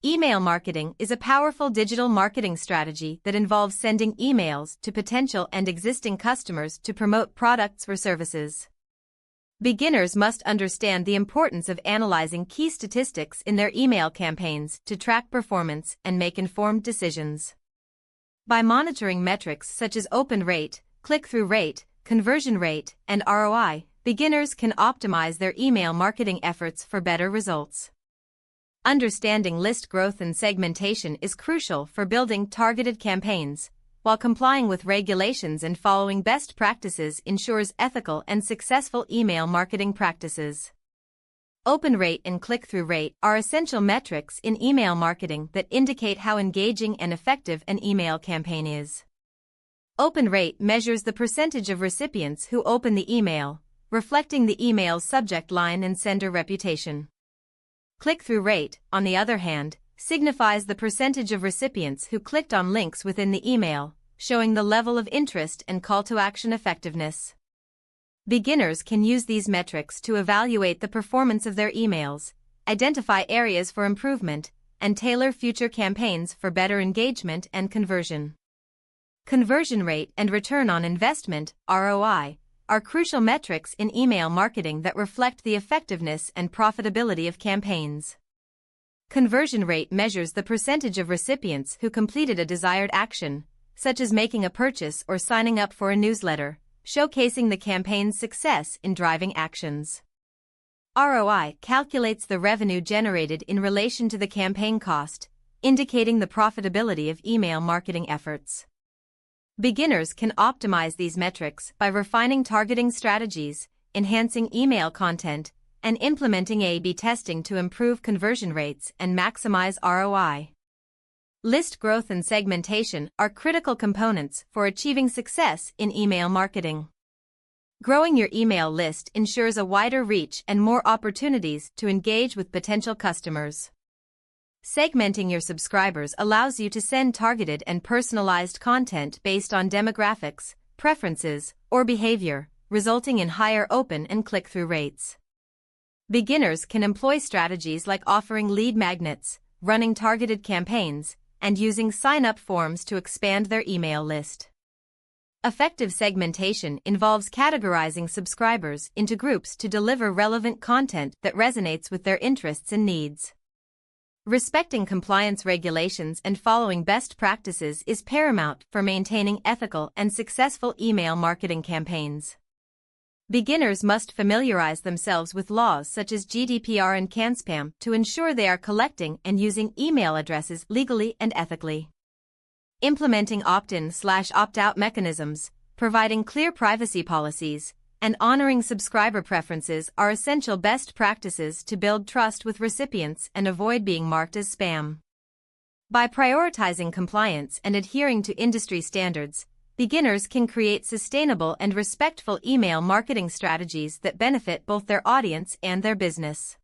Email marketing is a powerful digital marketing strategy that involves sending emails to potential and existing customers to promote products or services. Beginners must understand the importance of analyzing key statistics in their email campaigns to track performance and make informed decisions. By monitoring metrics such as open rate, click-through rate, conversion rate, and ROI, beginners can optimize their email marketing efforts for better results. Understanding list growth and segmentation is crucial for building targeted campaigns, while complying with regulations and following best practices ensures ethical and successful email marketing practices. Open rate and click-through rate are essential metrics in email marketing that indicate how engaging and effective an email campaign is. Open rate measures the percentage of recipients who open the email, reflecting the email's subject line and sender reputation. Click-through rate, on the other hand, signifies the percentage of recipients who clicked on links within the email, showing the level of interest and call-to-action effectiveness. Beginners can use these metrics to evaluate the performance of their emails, identify areas for improvement, and tailor future campaigns for better engagement and conversion. Conversion rate and return on investment, ROI, are crucial metrics in email marketing that reflect the effectiveness and profitability of campaigns. Conversion rate measures the percentage of recipients who completed a desired action, such as making a purchase or signing up for a newsletter, showcasing the campaign's success in driving actions. ROI calculates the revenue generated in relation to the campaign cost, indicating the profitability of email marketing efforts. Beginners can optimize these metrics by refining targeting strategies, enhancing email content, and implementing A/B testing to improve conversion rates and maximize ROI. List growth and segmentation are critical components for achieving success in email marketing. Growing your email list ensures a wider reach and more opportunities to engage with potential customers. Segmenting your subscribers allows you to send targeted and personalized content based on demographics, preferences, or behavior, resulting in higher open and click-through rates. Beginners can employ strategies like offering lead magnets, running targeted campaigns, and using sign-up forms to expand their email list. Effective segmentation involves categorizing subscribers into groups to deliver relevant content that resonates with their interests and needs. Respecting compliance regulations and following best practices is paramount for maintaining ethical and successful email marketing campaigns. Beginners must familiarize themselves with laws such as GDPR and CAN-SPAM to ensure they are collecting and using email addresses legally and ethically. Implementing opt-in/opt-out mechanisms, providing clear privacy policies, and honoring subscriber preferences are essential best practices to build trust with recipients and avoid being marked as spam. By prioritizing compliance and adhering to industry standards, beginners can create sustainable and respectful email marketing strategies that benefit both their audience and their business.